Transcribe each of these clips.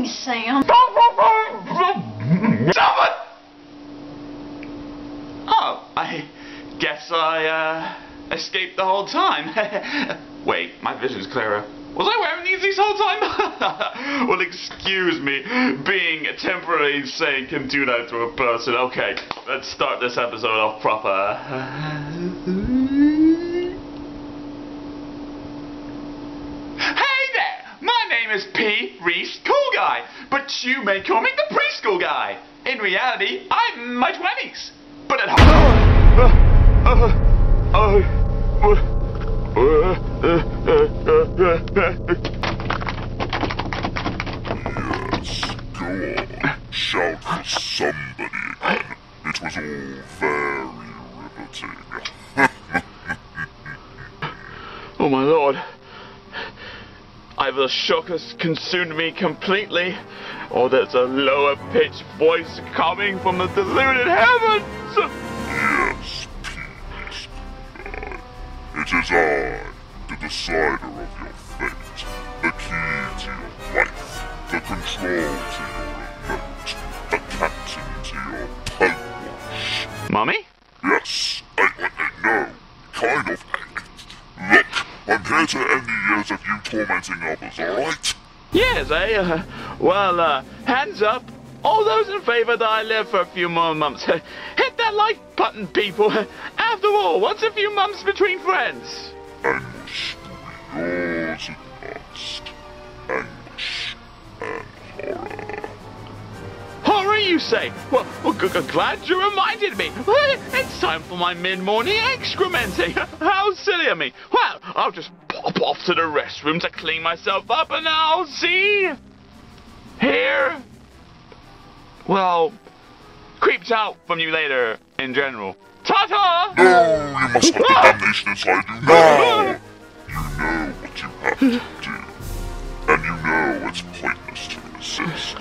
doing, Sam? Stop it! Oh, I guess I escaped the whole time. Wait, my vision's clearer. Was I wearing these this whole time? Well, excuse me. Being temporarily insane can do that to a person. Okay, let's start this episode off proper. Hey there! My name is P. Reese Cool Guy, but you may call me the Preschool Guy. In reality, I'm in my 20s. But at home... Yes, go on. Shout for somebody again. It was all very riveting. Oh my lord. Either the shock has consumed me completely, or there's a lower pitched voice coming from the deluded heavens. Yes, peace. It is I, the decider of your fate, the key to your life, the control to your remote, the captain to your pugwash. Mummy? Yes, no, kind of. Look, I'm here to end the years of you tormenting others, alright? Yes, well, hands up. All those in favor that I live for a few more months. Hit that like button, people. After all, what's a few months between friends? Anguish will be yours at last. Anguish and horror. Horror, you say? Well, glad you reminded me. It's time for my mid-morning excrementing. How silly of me. Well, I'll just pop off to the restroom to clean myself up and I'll see... Here... Well, creeps out from you later, in general. Ta-ta! No, you must have the damnation inside you now! You know what you have to do. And you know it's pointless to resist.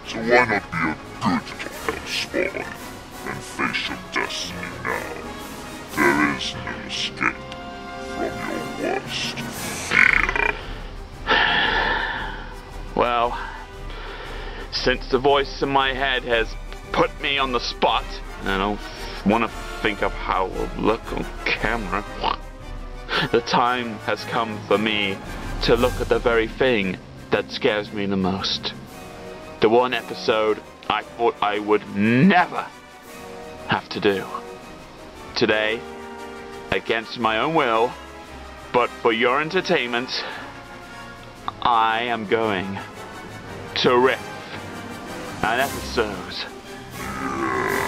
So why not be a good little spawn and face your destiny now? There is no escape from your worst fear. Well, since the voice in my head has put me on the spot, and I don't want to think of how it will look on camera, the time has come for me to look at the very thing that scares me the most. The one episode I thought I would never have to do. Today, against my own will, but for your entertainment, I am going to rip an episode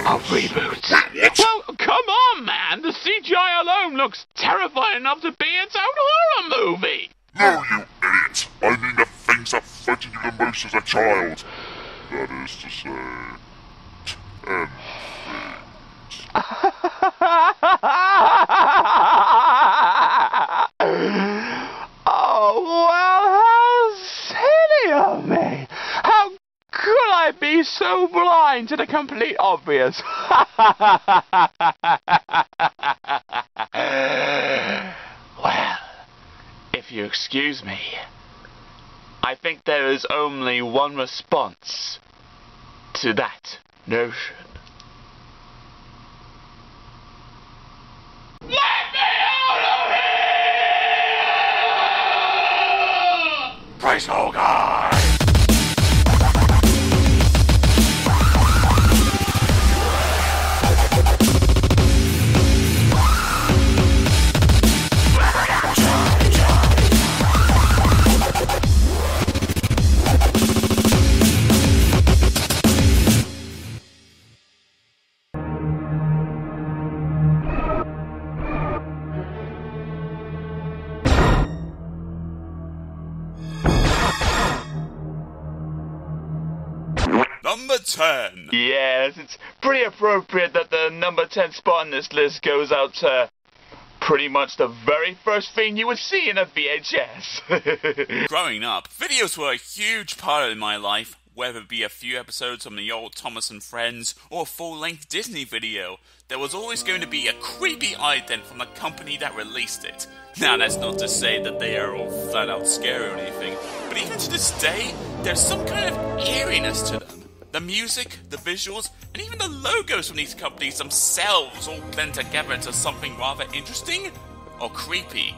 of Reboot. Well, come on, man! The CGI alone looks terrifying enough to be its own horror movie! No, you idiot! I mean the things that frightened you the most as a child. That is to say... Oh, well, how silly of me! How could I be so blind to the complete obvious? Well, if you excuse me, I think there is only one response to that notion. Let me out of here! Preschool Guy! Number 10. Yes, it's pretty appropriate that the number 10 spot on this list goes out to pretty much the very first thing you would see in a VHS. Growing up, videos were a huge part of my life, whether it be a few episodes from the old Thomas and Friends or a full-length Disney video. There was always going to be a creepy ident from the company that released it. Now, that's not to say that they are all flat-out scary or anything, but but even to this day, there's some kind of eeriness to them. The music, the visuals, and even the logos from these companies themselves all blend together into something rather interesting or creepy.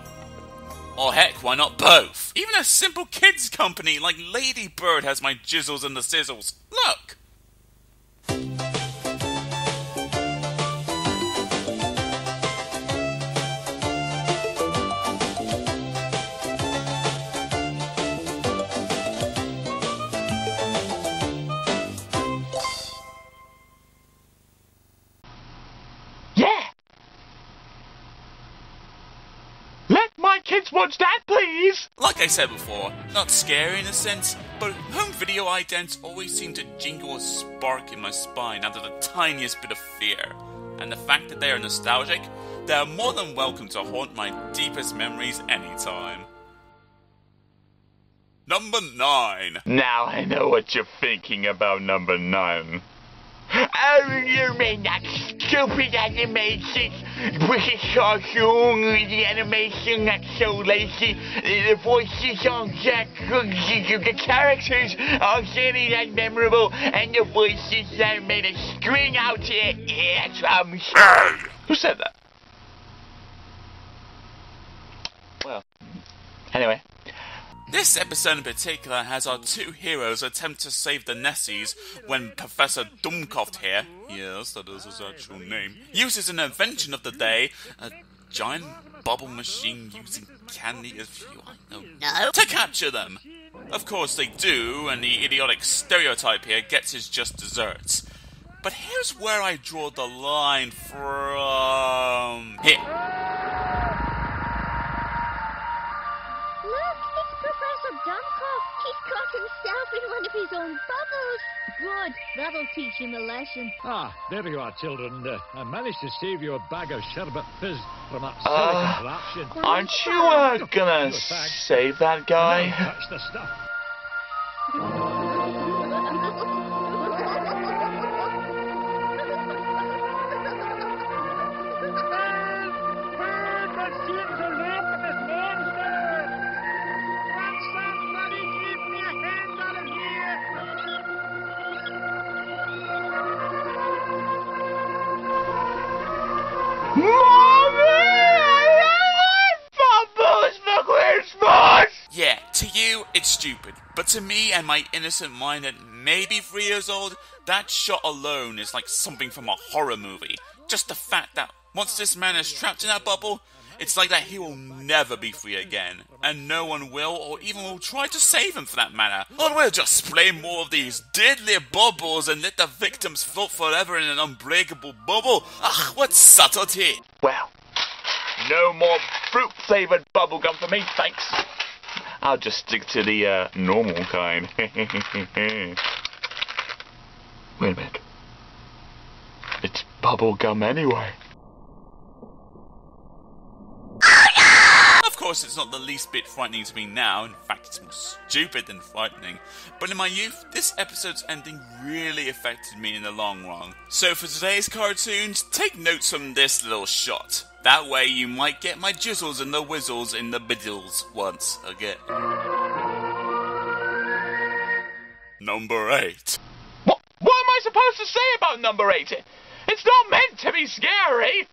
Or heck, why not both? Even a simple kids company like Lady Bird has my jizzles and the sizzles. Look! Kids watch that, please! Like I said before, not scary in a sense, but home video idents always seem to jingle a spark in my spine under the tiniest bit of fear. And the fact that they are nostalgic, they are more than welcome to haunt my deepest memories anytime. Number 9. Now I know what you're thinking about number 9. Oh, you mean that stupid animation with the cartoon, the animation that's so lazy, the voices aren't that good, the characters aren't really that memorable, and the voices that made us scream out to eardrums. Who said that? Well, anyway. This episode in particular has our two heroes attempt to save the Nessies when Professor Dummkopf here, yes, that is his actual name, uses an invention of the day, a giant bubble machine using candy as fuel, to capture them. Of course they do, and the idiotic stereotype here gets his just desserts. But here's where I draw the line from here. He's caught himself in one of his own bubbles. Good, that'll teach him a lesson. Ah, there you are, children. I managed to save you a bag of sherbet fizz from that silly contraption. Aren't you gonna save that guy? No, touch the stuff. Yeah, to you, it's stupid. But to me and my innocent mind at maybe 3 years old, that shot alone is like something from a horror movie. Just the fact that once this man is trapped in that bubble, it's like that he will never be free again. And no one will, or even will try to save him for that matter. Or we'll just spray more of these deadly bubbles and let the victims float forever in an unbreakable bubble. Ah, what subtlety! Well, no more fruit-flavoured bubblegum for me, thanks. I'll just stick to the, normal kind. Wait a minute. It's bubblegum anyway. Of course, it's not the least bit frightening to me now. In fact, it's more stupid than frightening. But in my youth, this episode's ending really affected me in the long run. So for today's cartoons, take notes from this little shot. That way you might get my jizzles and the whizzles in the biddles once again. Number 8. What am I supposed to say about number 8? It's not meant to be scary.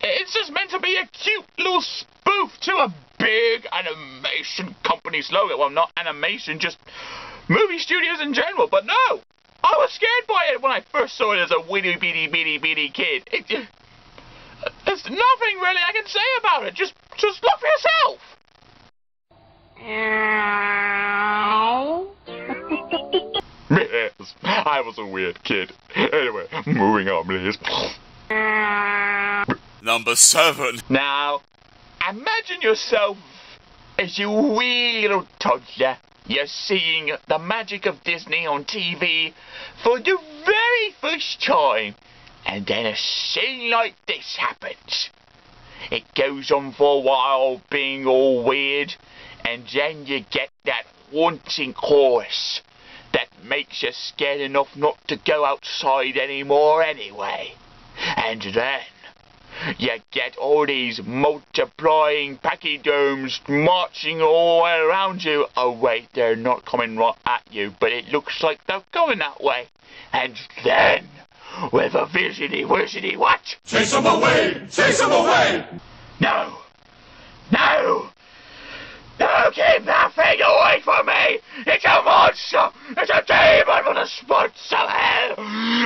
It's just meant to be a cute little spoof to a big animation company slogan. Well, not animation, just movie studios in general. But no, I was scared by it when I first saw it as a witty bitty kid. There's nothing really I can say about it. Just look for yourself. Yes, I was a weird kid. Anyway, moving on, please. Number 7. Now, imagine yourself as a wee little toddler. You're seeing the magic of Disney on TV for the very first time. And then a scene like this happens. It goes on for a while, being all weird, and then you get that haunting chorus that makes you scared enough not to go outside anymore anyway. And then you get all these multiplying pachyderms marching all the way around you. Oh wait, they're not coming right at you, but it looks like they're going that way. And then, with a wizardy what? Chase them away! Chase them away! No! No! No, keep that thing away from me! It's a monster! It's a demon from the spots of hell!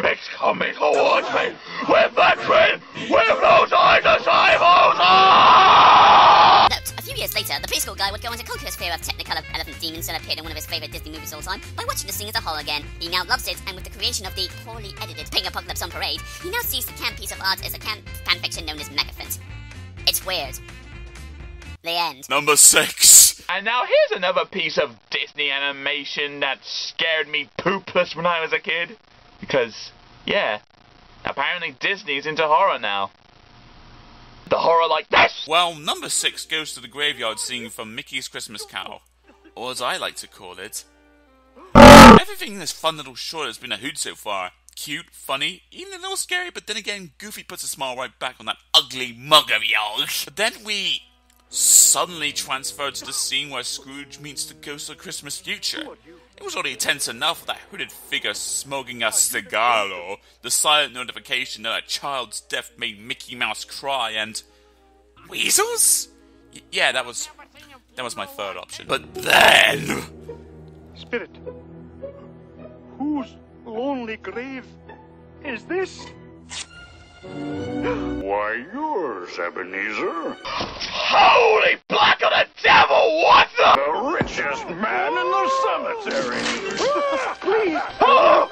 It's coming towards me with that grin, with those eyes and eyeballs! Ah! Note, a few years later, the preschool guy would go on to conquer his fear of Technicolor elephant demons that appeared in one of his favourite Disney movies of all time by watching the scene as a whole again. He now loves it, and with the creation of the poorly edited Ping Apocalypse on Parade, he now sees the camp piece of art as a camp fanfiction known as Megaphant. It's weird. The end. Number 6. And now here's another piece of Disney animation that scared me poopless when I was a kid. Because, yeah, apparently Disney's into horror now. The horror like this! Well, number 6 goes to the graveyard scene from Mickey's Christmas Carol. Or as I like to call it. Everything in this fun little short has been a hoot so far. Cute, funny, even a little scary, but then again, Goofy puts a smile right back on that ugly mug of yours. But then we suddenly transferred to the scene where Scrooge meets the ghost of Christmas future. It was already tense enough with that hooded figure smoking a cigar, or the silent notification that a child's death made Mickey Mouse cry, and weasels? Yeah, that was my third option. But then, Spirit, whose lonely grave is this? Why, yours, Ebenezer. Holy black of the devil, what the? The richest man in the cemetery. Please! Oh!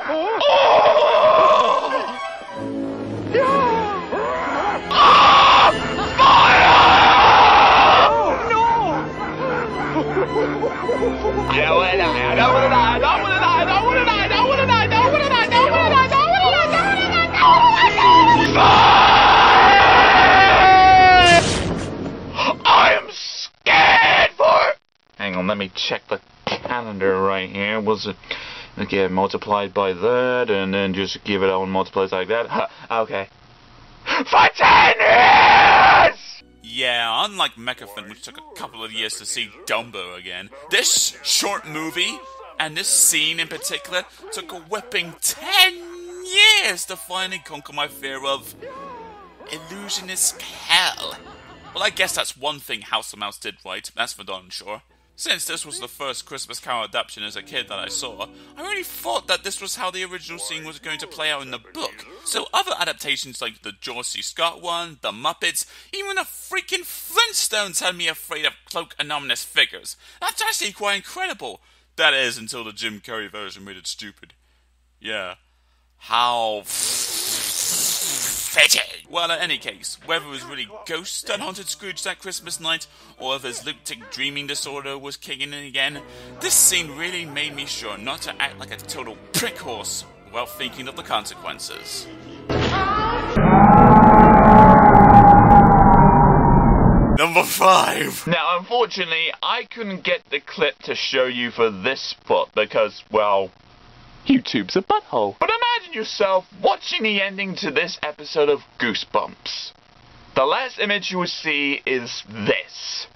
I don't wanna die, I don't wanna die, I don't wanna die, I don't wanna die, I don't wanna die, I don't wanna die, I don't wanna die, I don't wanna die, I don't wanna die, I am scared for... Hang on, let me check the calendar right here. Was it... Okay, multiplied by that, and then just give it on multiplies like that. Huh, okay. For 10 years! yeah, unlike Megaphant, which took a couple of years to see Dumbo again, this short movie, and this scene in particular, took a whipping 10 years to finally conquer my fear of illusionist hell. Well, I guess that's one thing House of Mouse did right, that's for darn sure. Since this was the first Christmas Carol adaptation as a kid that I saw, I really thought that this was how the original scene was going to play out in the book. So other adaptations like the George C. Scott one, the Muppets, even the freaking Flintstones had me afraid of cloak and ominous figures. That's actually quite incredible. That is, until the Jim Carrey version made it stupid. Yeah. How fitting! Well, in any case, whether it was really ghosts that haunted Scrooge that Christmas night, or if his lunatic dreaming disorder was kicking in again, this scene really made me sure not to act like a total prick horse while thinking of the consequences. Number 5! Now, unfortunately, I couldn't get the clip to show you for this spot because, well, YouTube's a butthole. But imagine yourself watching the ending to this episode of Goosebumps. The last image you will see is this.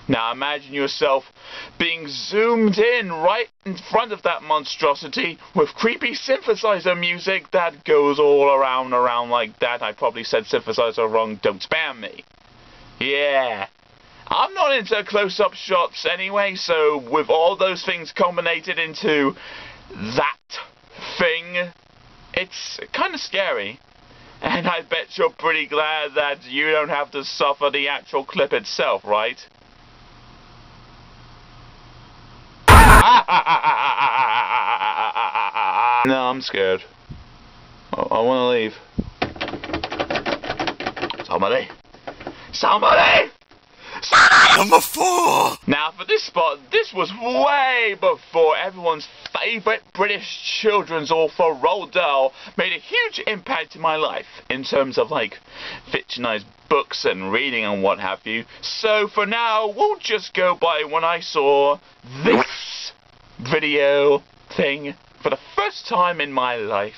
Now imagine yourself being zoomed in right in front of that monstrosity with creepy synthesizer music that goes all around like that. I probably said synthesizer wrong, don't spam me. Yeah. I'm not into close-up shots anyway, so with all those things culminated into that thing, it's kind of scary. And I bet you're pretty glad that you don't have to suffer the actual clip itself, right? No, I'm scared. I want to leave. Somebody! Somebody! Number 4! Now, for this spot, this was way before everyone's favourite British children's author, Roald Dahl, made a huge impact in my life, in terms of, like, fictionalized books and reading and what have you. So, for now, we'll just go by when I saw this video thing for the first time in my life.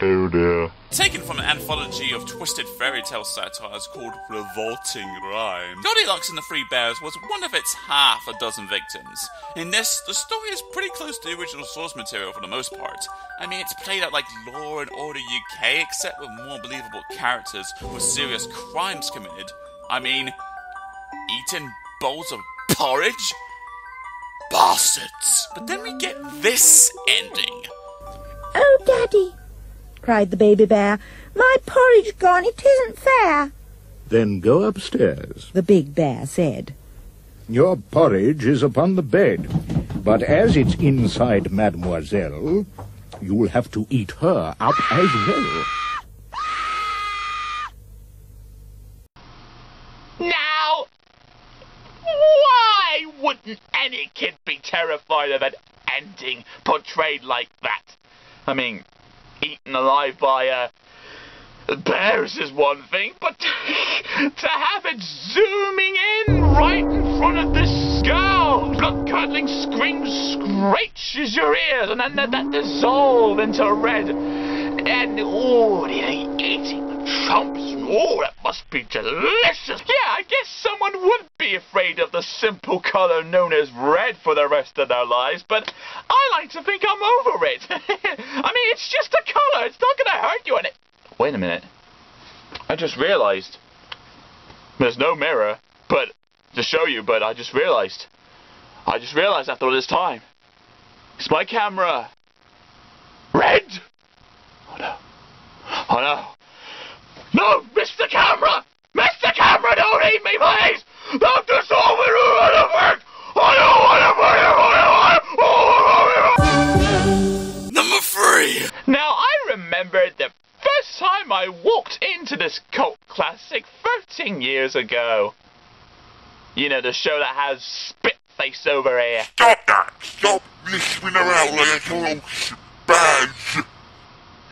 Oh dear. Taken from an anthology of twisted fairy tale satires called Revolting Rhyme. Goldilocks and the Three Bears was one of its half a dozen victims. In this, the story is pretty close to the original source material for the most part. I mean, it's played out like Law and Order UK, except with more believable characters with serious crimes committed. I mean, eating bowls of porridge? Bastards! But then we get this ending. Oh, Daddy, cried the baby bear, my porridge gone, it isn't fair. Then go upstairs. The big bear said. Your porridge is upon the bed, but as it's inside Mademoiselle, you'll have to eat her up as well. Now, why wouldn't any kid be terrified of an ending portrayed like that? I mean, eaten alive by bears is one thing, but to have it zooming in right in front of this girl, blood-curdling screams scratches your ears, and then that dissolve into red, and the eating the chomps, that must be delicious. Yeah, I guess someone would be afraid of the simple color known as red for the rest of their lives, but I like to think I'm over it. I mean, it's just a color, it's not gonna hurt you, and it... Wait a minute. I just realized. There's no mirror, but to show you, but I just realized after all this time. Is my camera red? Oh no. Oh no. No, Mr. Camera! Mr. Camera, don't eat me, please! Don't dissolve me! Number 3! Now, I remember the first time I walked into this cult classic 13 years ago. You know, the show that has Spitface over here. Stop that! Stop listening around like a little spaz!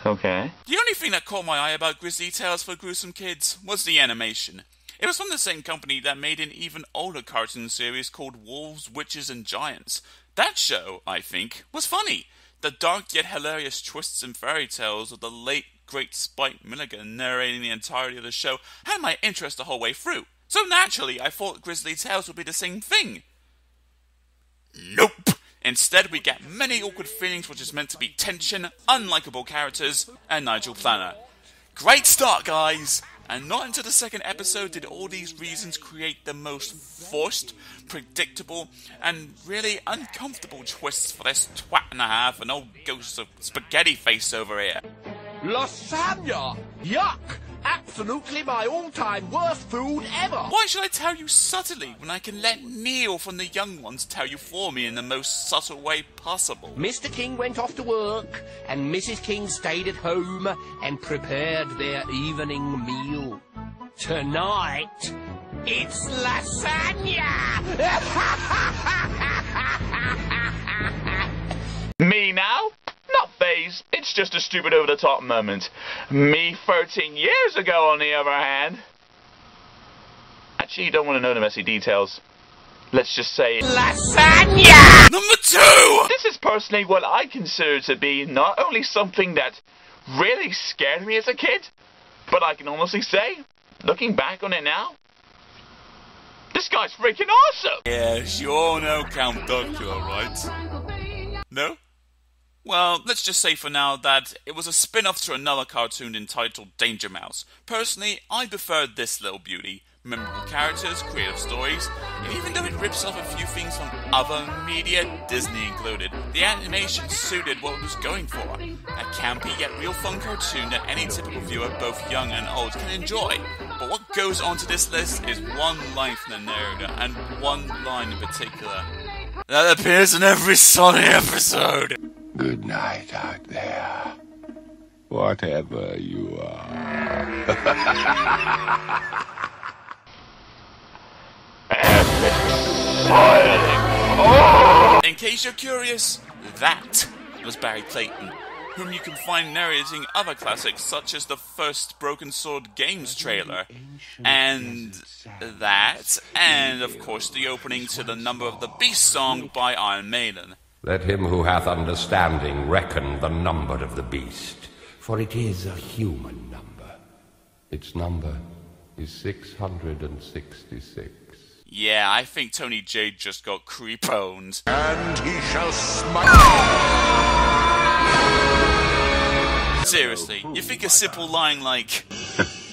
Okay. The only thing that caught my eye about Grizzly Tales for Gruesome Kids was the animation. It was from the same company that made an even older cartoon series called Wolves, Witches and Giants. That show, I think, was funny. The dark yet hilarious twists and fairy tales of the late, great Spike Milligan narrating the entirety of the show had my interest the whole way through. So naturally, I thought Grizzly Tales would be the same thing. Nope! Instead, we get many awkward feelings which is meant to be tension, unlikable characters, and Nigel Planner. Great start, guys! And not until the second episode did all these reasons create the most forced, predictable, and really uncomfortable twists for this twat and a half an old ghost of spaghetti face over here. Lasagna! Yuck! Absolutely my all-time worst food ever! Why should I tell you subtly when I can let Neil from the young ones tell you for me in the most subtle way possible? Mr. King went off to work, and Mrs. King stayed at home and prepared their evening meal. Tonight, it's lasagna! Me now? Not phased. It's just a stupid over-the-top moment. Me 13 years ago, on the other hand. Actually, you don't want to know the messy details. Let's just say... Lasagna! Number 2! This is personally what I consider to be not only something that really scared me as a kid, but I can honestly say, looking back on it now, this guy's freaking awesome! Yes, you all know Count Duckula, right? No? Well, let's just say for now that it was a spin-off to another cartoon entitled Danger Mouse. Personally, I preferred this little beauty. Memorable characters, creative stories, and even though it rips off a few things from other media, Disney included, the animation suited what it was going for. A campy yet real fun cartoon that any typical viewer, both young and old, can enjoy. But what goes onto this list is one line from the narrator, and one line in particular that appears in every Sonic episode. Good night out there, whatever you are. In case you're curious, that was Barry Clayton, whom you can find narrating other classics such as the first Broken Sword Games trailer, and that, and of course the opening to the Number of the Beast song by Iron Maiden. Let him who hath understanding reckon the number of the beast, for it is a human number. Its number is 666. Yeah, I think Tony J just got creep-owned. And he shall smite. Seriously, you think a simple line like,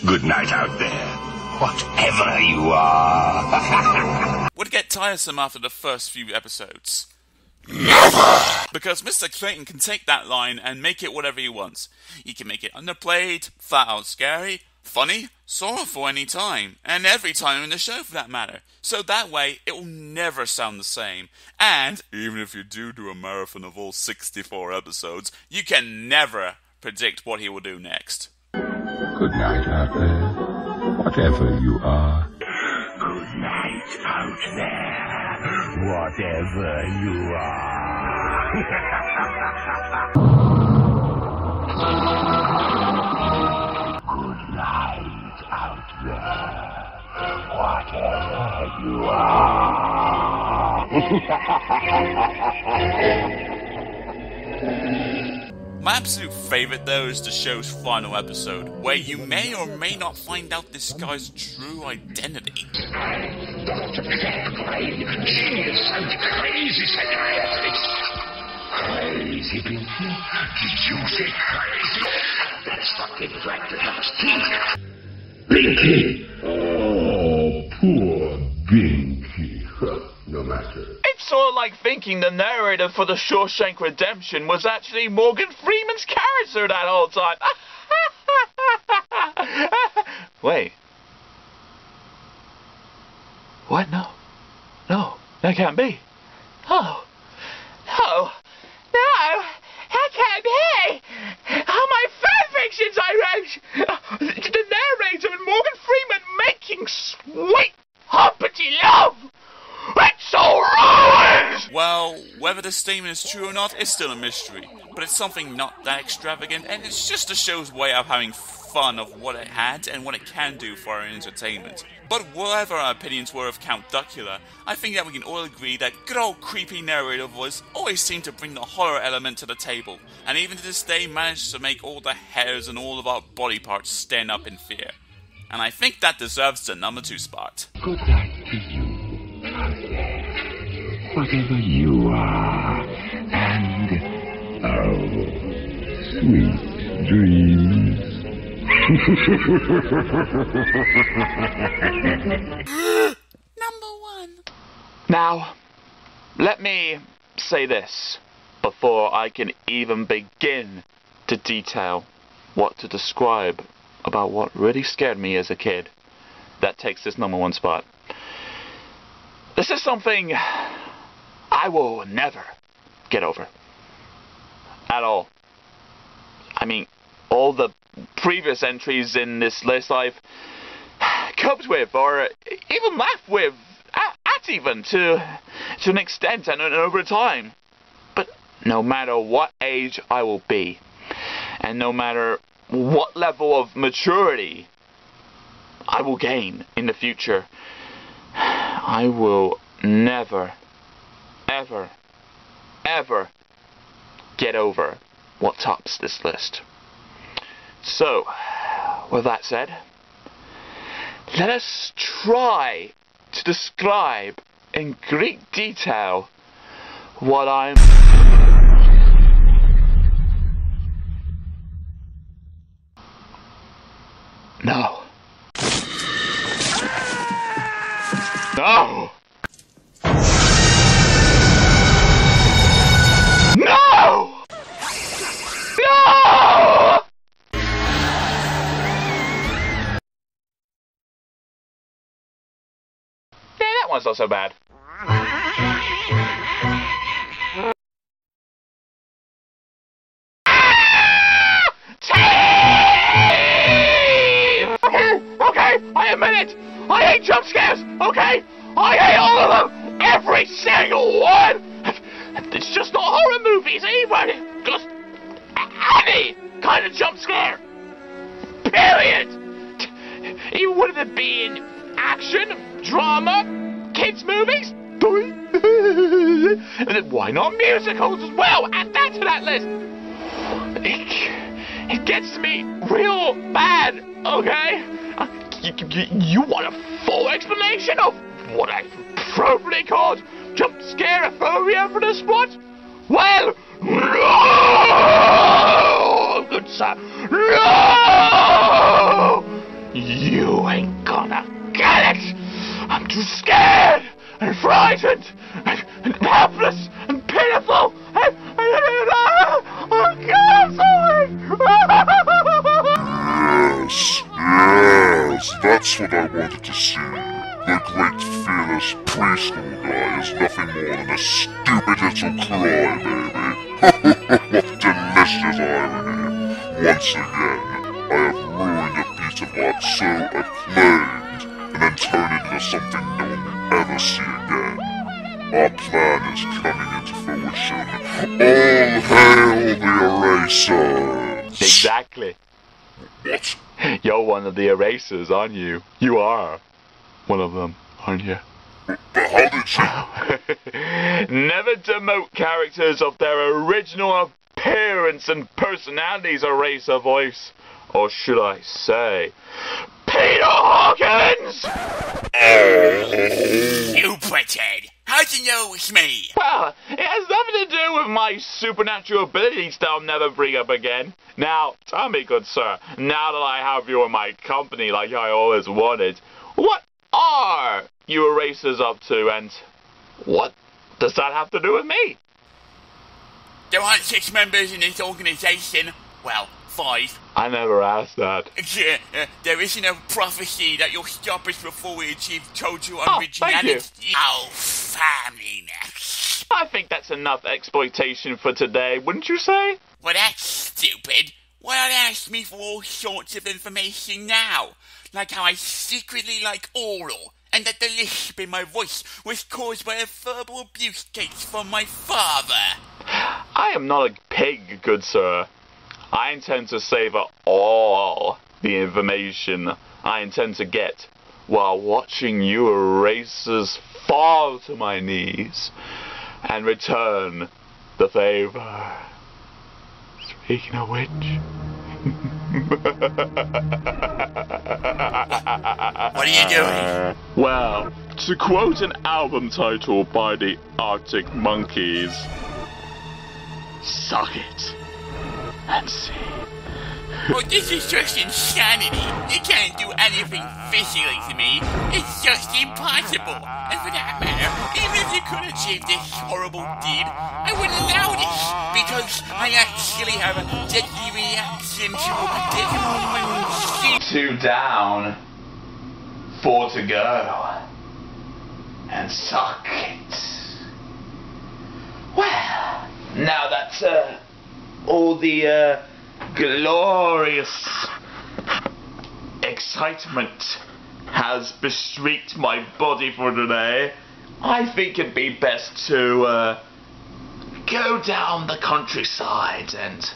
Good night out there, whatever you are, would get tiresome after the first few episodes? Never! Because Mr. Clayton can take that line and make it whatever he wants. He can make it underplayed, flat out scary, funny, sorrowful any time, and every time in the show for that matter. So that way, it will never sound the same. And, even if you do a marathon of all 64 episodes, you can never predict what he will do next. Good night out there, whatever you are. Good night out there, whatever you are. Good night out there, whatever you are. My absolute favourite though is the show's final episode, where you may or may not find out this guy's true identity. I'm Dr. Pepperbrain, genius and crazy psychiatrist. Crazy, Binky? Did you say crazy? That's fucking right to have us Binky! Oh, poor Binky. No matter. It's sort of like thinking the narrator for the Shawshank Redemption was actually Morgan Freeman's character that whole time. Wait. What? No. No, that can't be. Oh. No. No, that can't be. All my fanfictions I wrote. The narrator and Morgan Freeman making sweet, hoppity love. It's so ruined! Well, whether this statement is true or not is still a mystery, but it's something not that extravagant, and it's just the show's way of having fun of what it had and what it can do for our entertainment. But whatever our opinions were of Count Duckula, I think that we can all agree that good old creepy narrator voice always seemed to bring the horror element to the table, and even to this day managed to make all the hairs and all of our body parts stand up in fear. And I think that deserves the number 2 spot. Good night to you. Whatever you are, and sweet dreams. Number 1. Now, let me say this before I can even begin to detail what to describe about what really scared me as a kid that takes this number 1 spot. This is something I will never get over. At all. I mean, all the previous entries in this list I've coped with, or even laughed with, at even, to an extent and over time. But no matter what age I will be, and no matter what level of maturity I will gain in the future, I will never, ever, ever get over what tops this list. So, with that said, let us try to describe in great detail what I'm... No. No! No! No! Yeah, that one's not so bad. Okay, I admit it! I hate jump scares, okay? I hate all of them! Every single one! It's just not horror movies either! Just any kind of jump scare! Period! Even whether it be in action, drama, kids movies? And then why not musicals as well? Add that to that list! It gets me real bad, okay? You want a full explanation of what I probably called jump scare phobia for the spot? Well, no! Good sir, no! You ain't gonna get it! I'm too scared and frightened and helpless and pitiful and oh God, I'm sorry! Yes, that's what I wanted to see. The great fearless preschool guy is nothing more than a stupid little crybaby. What delicious irony. Once again, I have ruined a piece of art so acclaimed, and then turned it into something no one will ever see again. Our plan is coming into fruition. All hail the erasers! Exactly. What? You're one of the erasers, aren't you? You are one of them, aren't you? But how did you... Never demote characters of their original appearance and personalities, eraser voice. Or should I say, Peter Hawkins! Stupid! How'd you know it was me? Well, it has nothing to do with my supernatural abilities that I'll never bring up again. Now, tell me, good sir, now that I have you in my company like I always wanted, what are you erasers up to, and what does that have to do with me? There aren't 6 members in this organisation. Well, 5. I never asked that. There isn't a prophecy that you'll stop us before we achieve total Thank originality. you. Oh, family next. I think that's enough exploitation for today, wouldn't you say? Well, that's stupid. Why not ask me for all sorts of information now? Like how I secretly like oral, and that the lisp in my voice was caused by a verbal abuse case from my father. I am not a pig, good sir. I intend to savor all the information I intend to get while watching you erasers fall to my knees and return the favor. Speaking of which... What are you doing? Well, to quote an album title by the Arctic Monkeys, suck it and see. Well, this is just insanity. You can't do anything physically to me. It's just impossible. And for that matter, even if you could achieve this horrible deed, I wouldn't allow this, because I actually have a deadly reaction to 2 down, 4 to go. And suck it. Well, now that's all the glorious excitement has bestreaked my body for today, I think it'd be best to go down the countryside and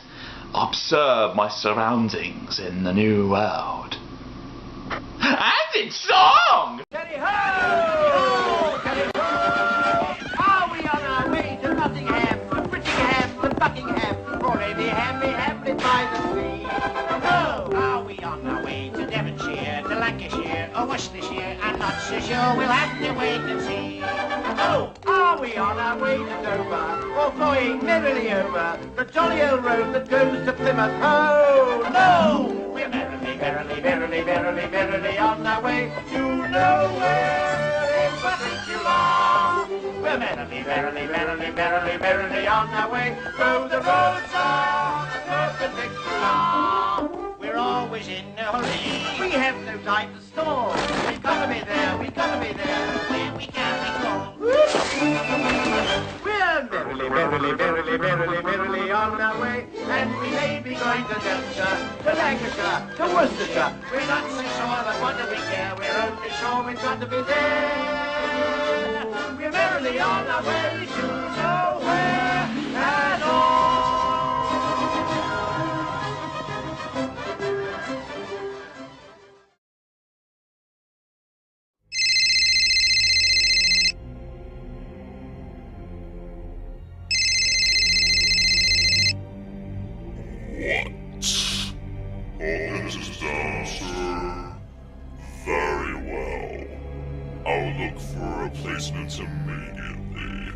observe my surroundings in the new world. And in song! Tally-ho! Tally-ho! Are we on our way to Nottingham, to Brittingham, to Buckingham, or maybe Hamley by the sea? Oh, are we on our way to Devonshire, to Lancashire, or Worcestershire? I'm not so sure, we'll have to wait and see. Oh, are we on our way to Dover, or flying merrily over the jolly old road that goes to Plymouth? Oh, no! We're merrily on our way to nowhere in particular. We're merrily on our way, though the roads are perpendicular. We're always in a hurry, we have no time to stall. We've got to be there, where we can be called. We're merrily on our way, and we may be going to Devonshire, to Lancashire, to Worcestershire. We're not so sure, but what do we care? We're only sure we've got to be there. We're merrily on our way to nowhere at all. answer immediately.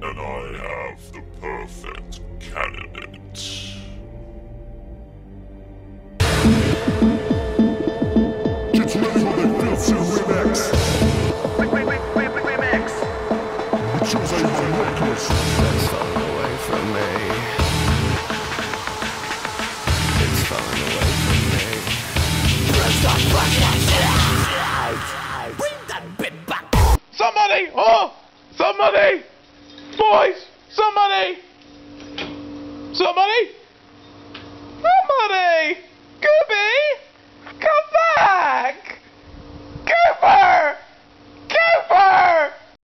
And I have the perfect candidate. Get ready for the Grizzly remix! Remix! The choose I have reckless. That's falling away from me. It's falling away from me. Stop fucking shit! Bring that bit back! Somebody! Oh! Somebody! Boys! Somebody! Somebody!